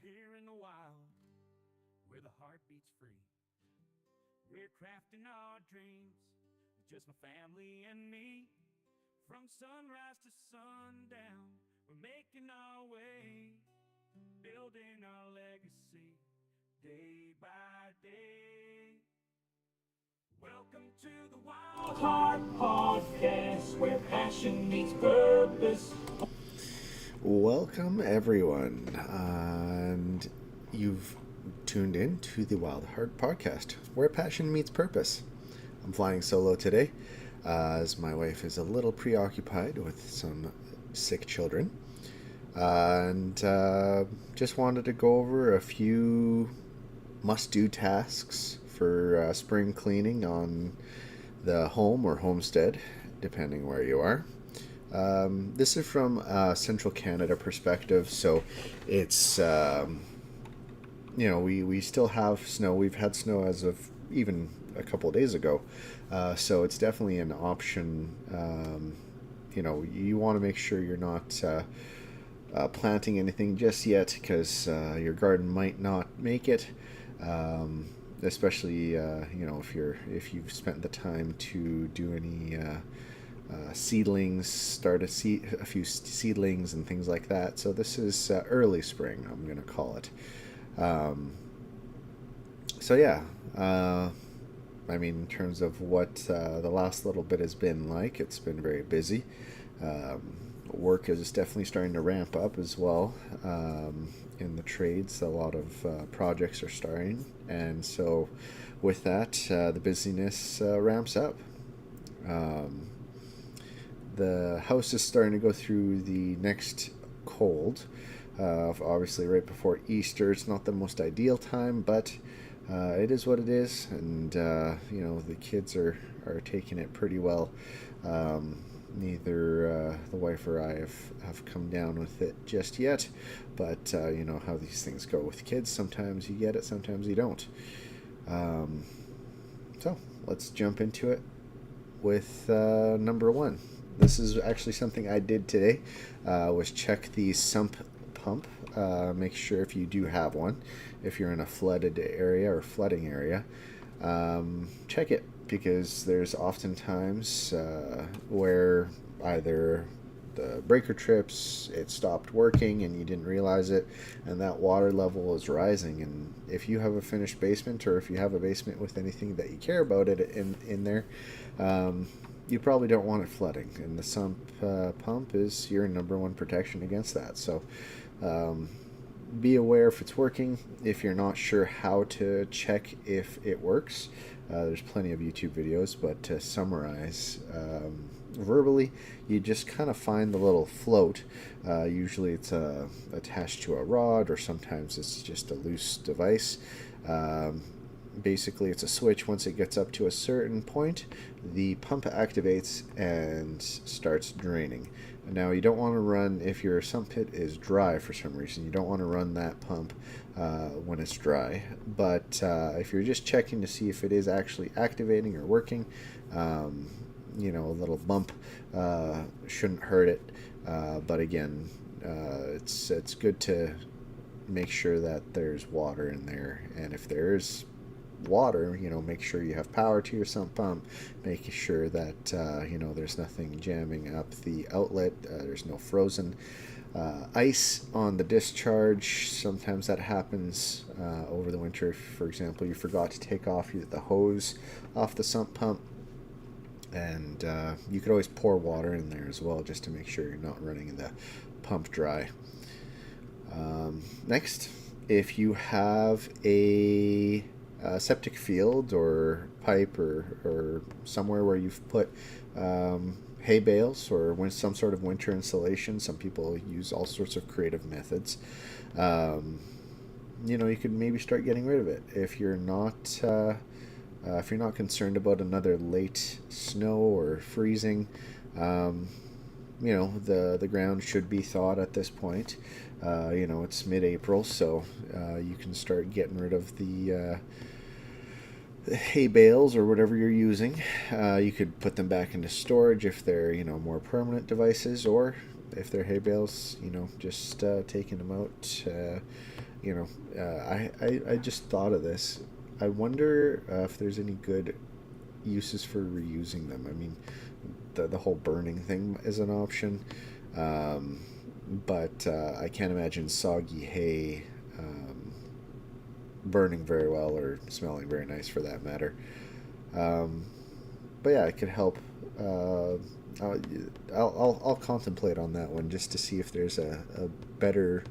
here in the wild, where the heart beats free. We're crafting our dreams, just my family and me. From sunrise to sundown, we're making our way, building our legacy, day by day. Welcome to the Wildheart Podcast, where passion meets purpose. Welcome, everyone, and you've tuned in to the Wildheart Podcast, where passion meets purpose. I'm flying solo today, as my wife is a little preoccupied with some sick children, and just wanted to go over a few must-do tasks for spring cleaning on the home or homestead, depending where you are. This is from a Central Canada perspective, so it's, we still have snow. We've had snow as of even a couple of days ago, so it's definitely an option. You want to make sure you're not planting anything just yet, because your garden might not make it, especially, if you've spent the time to do any seedlings, start a few seedlings and things like that. So this is early spring, I'm going to call it. In terms of what the last little bit has been like, it's been very busy. Work is definitely starting to ramp up as well. In the trades, a lot of projects are starting, and so with that, the busyness ramps up. The house is starting to go through the next cold. Obviously, right before Easter, it's not the most ideal time, but it is what it is, and the kids are taking it pretty well. Neither the wife or I have come down with it just yet, but you know how these things go with kids. Sometimes you get it, sometimes you don't. So let's jump into it with number one. This is actually something I did today, was check the sump pump. Make sure if you do have one, if you're in a flooded area or flooding area, check it, because there's oftentimes where either the breaker trips, it stopped working and you didn't realize it, and that water level is rising. And if you have a finished basement, or if you have a basement with anything that you care about it in there, you probably don't want it flooding, and the sump pump is your number one protection against that. So be aware if it's working. If you're not sure how to check if it works, there's plenty of YouTube videos, but to summarize verbally, you just kind of find the little float. Usually it's attached to a rod, or sometimes it's just a loose device. Basically, it's a switch. Once it gets up to a certain point, the pump activates and starts draining. Now, you don't want to run, if your sump pit is dry for some reason, you don't want to run that pump when it's dry. But if you're just checking to see if it is actually activating or working, a little bump shouldn't hurt it. But again, it's good to make sure that there's water in there. And if there's water, make sure you have power to your sump pump, making sure that there's nothing jamming up the outlet, there's no frozen ice on the discharge. Sometimes that happens over the winter. If, for example, you forgot to take off the hose off the sump pump, and you could always pour water in there as well, just to make sure you're not running the pump dry. Next, if you have a septic field or pipe, or somewhere where you've put hay bales or some sort of winter insulation, some people use all sorts of creative methods. You could maybe start getting rid of it if you're not concerned about another late snow or freezing. The ground should be thawed at this point. It's mid-April, so you can start getting rid of the hay bales or whatever you're using. You could put them back into storage if they're more permanent devices, or if they're hay bales, just taking them out. I just thought of this. I wonder if there's any good uses for reusing them. I mean, the whole burning thing is an option, but I can't imagine soggy hay burning very well or smelling very nice for that matter. But yeah, it could help. I'll contemplate on that one just to see if there's a better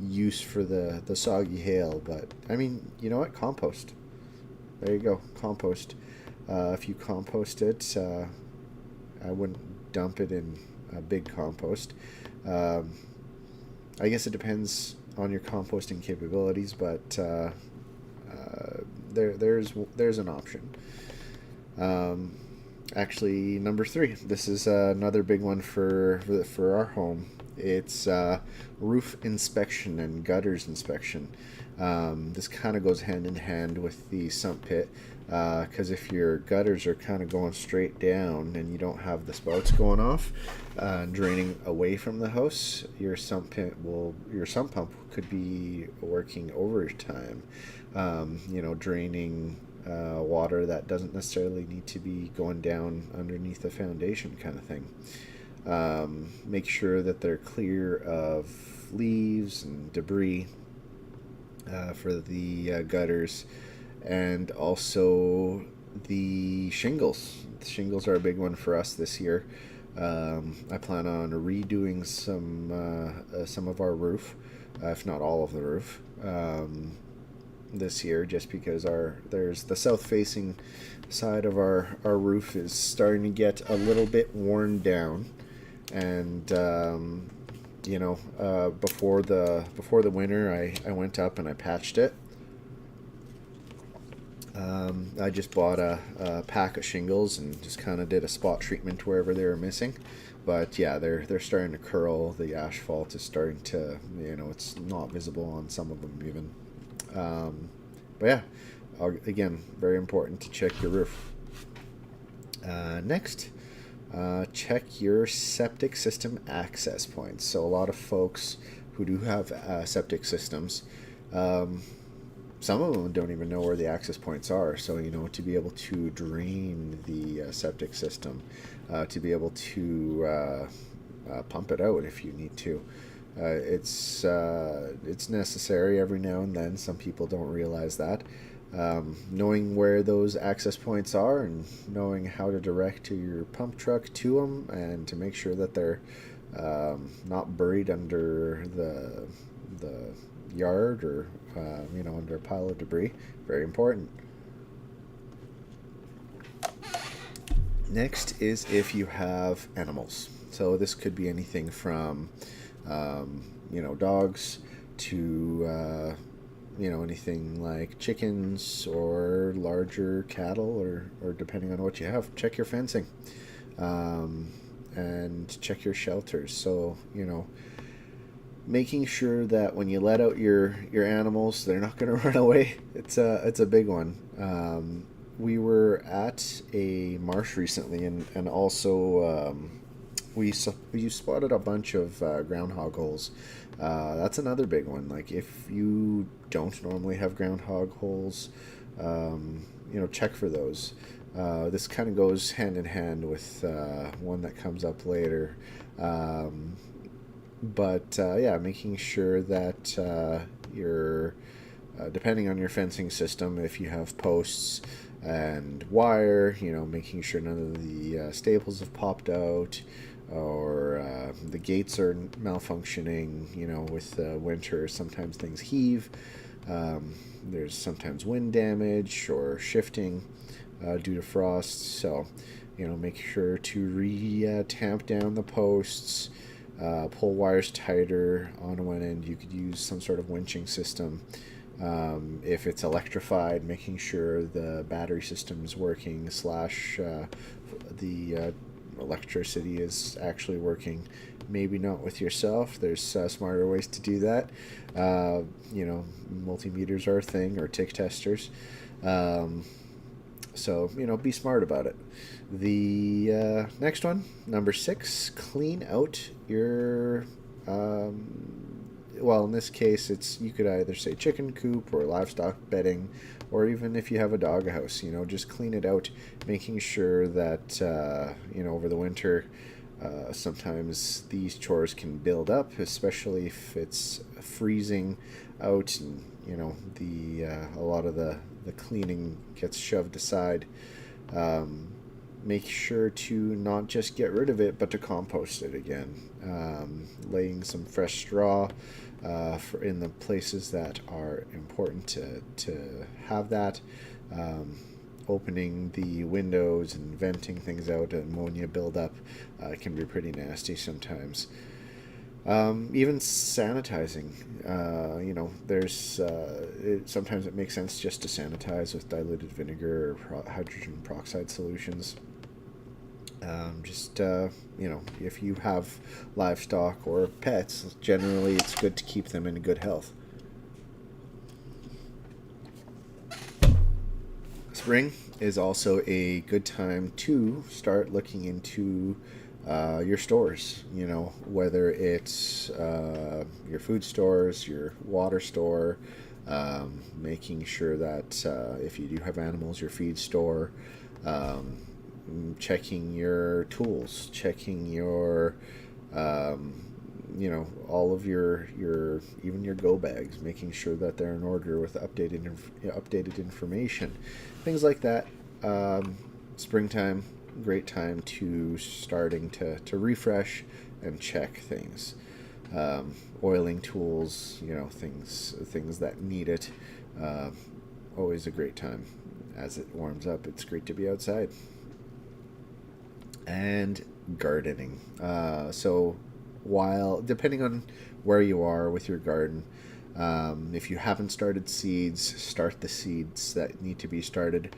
use for the soggy hail. But I mean, you know what? Compost. There you go, compost. If you compost it, I wouldn't dump it in a big compost. I guess it depends on your composting capabilities, but there's an option. Actually, number 3. This is another big one for our home. It's roof inspection and gutters inspection. This kind of goes hand in hand with the sump pit, because if your gutters are kind of going straight down and you don't have the spouts going off, draining away from the house, your sump pump could be working overtime, draining water that doesn't necessarily need to be going down underneath the foundation, kind of thing. Make sure that they're clear of leaves and debris for the gutters, and also the shingles. The shingles are a big one for us this year. I plan on redoing some of our roof, if not all of the roof, this year, just because there's the south-facing side of our roof is starting to get a little bit worn down, and before the winter, I went up and I patched it. I just bought a pack of shingles and just kind of did a spot treatment wherever they were missing. But yeah, they're starting to curl. The asphalt is starting to, it's not visible on some of them even. But yeah, again, very important to check your roof. Next, check your septic system access points. So a lot of folks who do have septic systems, some of them don't even know where the access points are. So, to be able to drain the septic system, to be able to pump it out if you need to. It's necessary every now and then. Some people don't realize that. Knowing where those access points are and knowing how to direct your pump truck to them, and to make sure that they're not buried under the yard or under a pile of debris. Very important. Next is if you have animals. So this could be anything from dogs to anything like chickens or larger cattle, or depending on what you have. Check your fencing, and check your shelters. So making sure that when you let out your animals, they're not going to run away. It's a big one. We were at a marsh recently, and also we spotted a bunch of groundhog holes. That's another big one. Like, if you don't normally have groundhog holes, check for those. This kind of goes hand in hand with one that comes up later. But making sure that you're, depending on your fencing system, if you have posts and wire, making sure none of the staples have popped out, or the gates are malfunctioning. With winter, sometimes things heave. There's sometimes wind damage or shifting due to frost. So, make sure to tamp down the posts. Pull wires tighter on one end. You could use some sort of winching system. If it's electrified, making sure the battery system is working, / the electricity is actually working. Maybe not with yourself. There's smarter ways to do that. Multimeters are a thing, or tick testers. So, be smart about it. The next one, number 6, clean out your, well, in this case, you could either say chicken coop or livestock bedding, or even if you have a dog house, just clean it out, making sure that, over the winter, sometimes these chores can build up, especially if it's freezing out and, a lot of the cleaning gets shoved aside. Make sure to not just get rid of it, but to compost it again. Laying some fresh straw in the places that are important to have that. Opening the windows and venting things out, ammonia buildup can be pretty nasty sometimes. Even sanitizing, sometimes it makes sense just to sanitize with diluted vinegar or hydrogen peroxide solutions. If you have livestock or pets, generally it's good to keep them in good health. Spring is also a good time to start looking into your stores, whether it's your food stores, your water store, making sure that if you do have animals, your feed store, checking your tools, checking your all of your even your go bags, making sure that they're in order with updated information, things like that. Springtime, great time to starting to refresh and check things. Oiling tools, things that need it. Always a great time. As it warms up, it's great to be outside. And gardening. So while, depending on where you are with your garden, if you haven't started seeds, start the seeds that need to be started.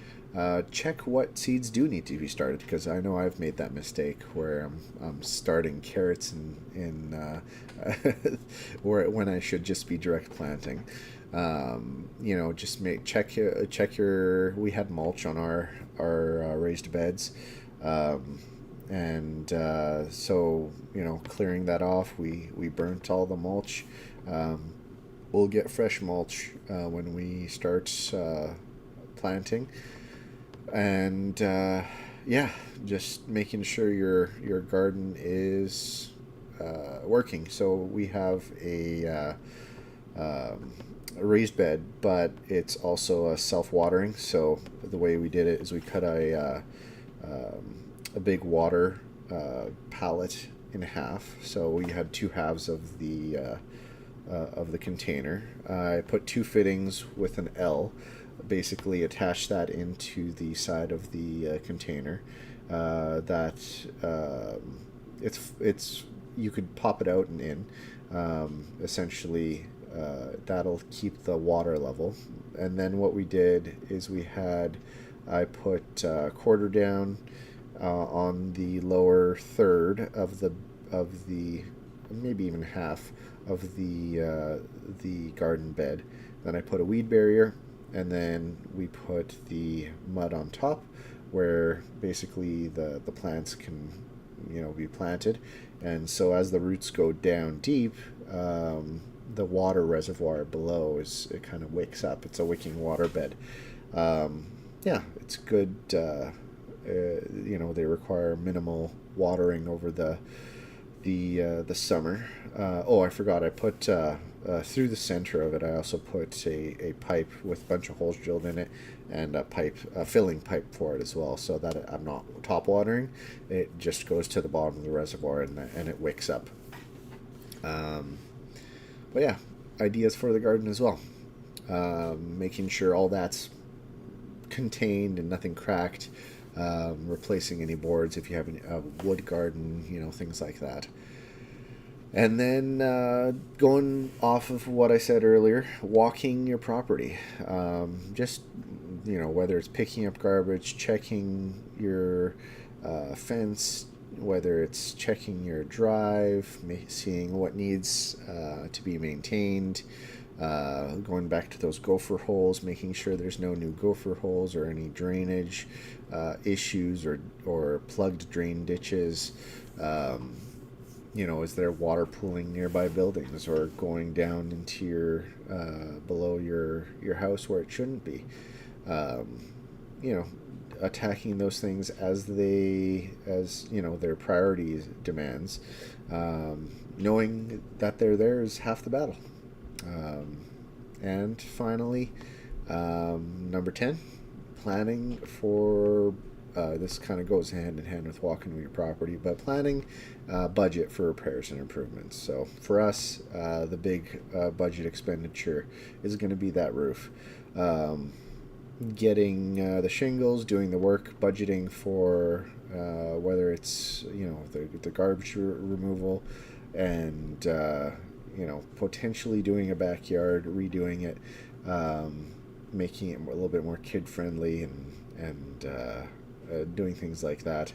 Check what seeds do need to be started, because I know I've made that mistake where I'm starting carrots in when I should just be direct planting. Just check your. We had mulch on our raised beds. So clearing that off, we burnt all the mulch. We'll get fresh mulch when we start planting, and just making sure your garden is working. So we have a raised bed, but it's also a self-watering. So the way we did it is we cut a big water pallet in half. So we had 2 halves of the container. I put 2 fittings with an L, basically attach that into the side of the container. It's you could pop it out and in. Essentially, that'll keep the water level. And then what we did is I put quarter down on the lower third of the maybe even half of the garden bed. Then I put a weed barrier, and then we put the mud on top, where basically the plants can be planted. And so as the roots go down deep, the water reservoir below it kind of wicks up. It's a wicking water bed. It's good. They require minimal watering over the summer. I forgot. I put through the center of it. I also put a pipe with a bunch of holes drilled in it, and a filling pipe for it as well, so that I'm not top watering. It just goes to the bottom of the reservoir and it wicks up. Ideas for the garden as well. Making sure all that's contained and nothing cracked. Replacing any boards if you have a wood garden, things like that. And then going off of what I said earlier, walking your property. Just, whether it's picking up garbage, checking your fence, whether it's checking your drive, seeing what needs to be maintained, Going back to those gopher holes, making sure there's no new gopher holes or any drainage issues or plugged drain ditches. Is there water pooling nearby buildings or going down into your below your house where it shouldn't be? Attacking those things as their priorities demands. Knowing that they're there is half the battle. And finally, number 10, planning for this kind of goes hand in hand with walking with your property, but planning budget for repairs and improvements. So for us, the big budget expenditure is going to be that roof. Getting the shingles, doing the work, budgeting for whether it's the garbage removal, and potentially doing a backyard, redoing it, making it a little bit more kid friendly, and doing things like that.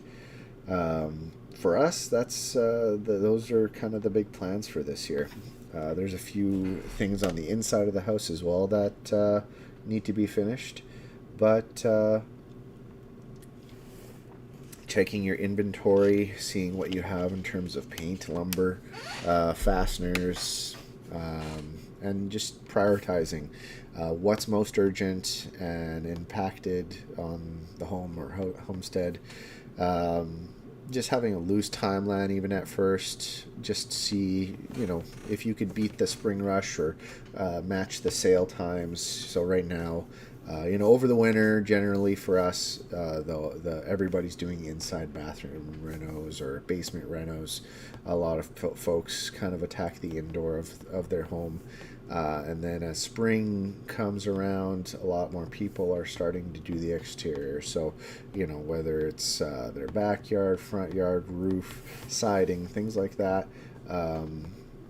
For us, that's those are kind of the big plans for this year. There's a few things on the inside of the house as well that need to be finished, but checking your inventory, seeing what you have in terms of paint, lumber, fasteners, and just prioritizing what's most urgent and impacted on the home or homestead. Just having a loose timeline even at first, just see, if you could beat the spring rush or match the sale times. So right now, over the winter, generally for us, everybody's doing inside bathroom renos or basement renos. A lot of folks kind of attack the indoor of their home. And then as spring comes around, a lot more people are starting to do the exterior. So, whether it's their backyard, front yard, roof, siding, things like that,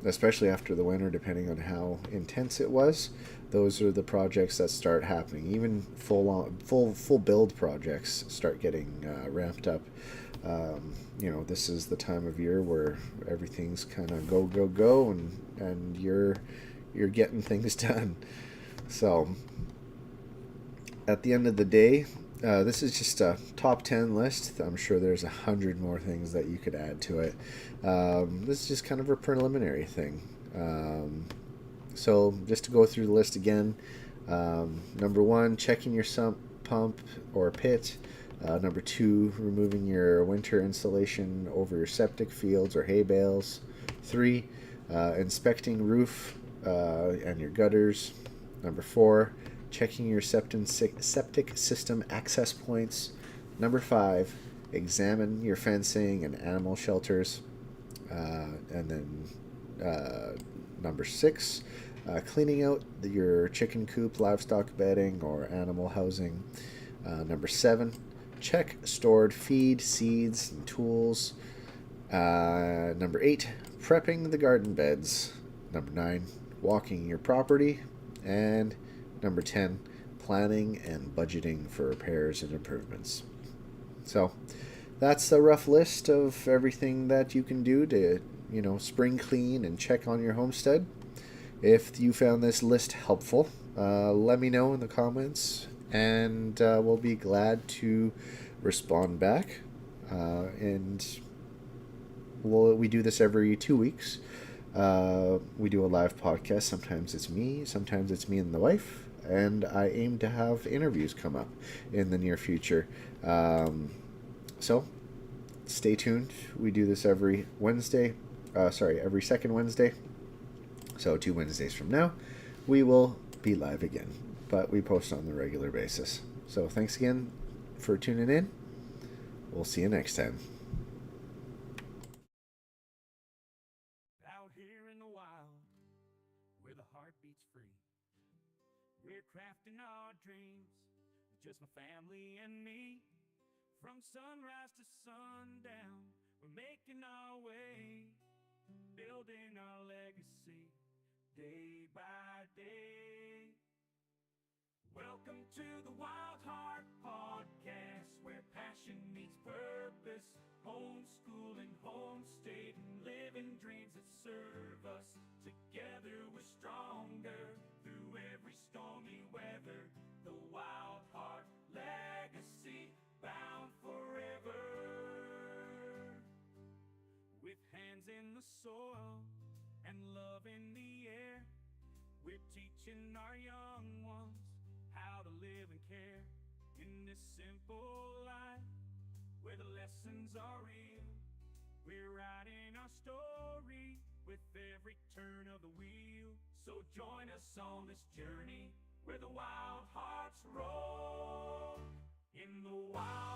especially after the winter, depending on how intense it was, those are the projects that start happening. Even full build projects start getting ramped up. This is the time of year where everything's kind of go, and you're getting things done. So at the end of the day, this is just a top 10 list. I'm sure there's 100 more things that you could add to it. This is just kind of a preliminary thing. So just to go through the list again, number 1, checking your sump, pump, or pit. Number 2, removing your winter insulation over your septic fields or hay bales. 3, inspecting roof and your gutters. Number 4, checking your septic system access points. Number 5, examine your fencing and animal shelters. And then number 6, cleaning out your chicken coop, livestock bedding, or animal housing. Number 7, check stored feed, seeds, and tools. Number 8, prepping the garden beds. Number 9, walking your property. And number 10, planning and budgeting for repairs and improvements. So that's a rough list of everything that you can do to, spring clean and check on your homestead. If you found this list helpful, let me know in the comments, and we'll be glad to respond back. And we do this every 2 weeks. We do a live podcast. Sometimes it's me and the wife, and I aim to have interviews come up in the near future. So stay tuned. We do this every second Wednesday. So 2 Wednesdays from now, we will be live again, but we post on the regular basis. So thanks again for tuning in. We'll see you next time. Out here in the wild, where the heart beats free, we're crafting our dreams, just my family and me. From sunrise to sundown, we're making our way, building our legacy, day by day. Welcome to the Wildheart Podcast, where passion meets purpose, homeschooling, homestead, and living dreams that serve us. Together we're stronger. soil and love in the air. We're teaching our young ones how to live and care in this simple life where the lessons are real. We're writing our story with every turn of the wheel. So join us on this journey where the wild hearts roll in the wild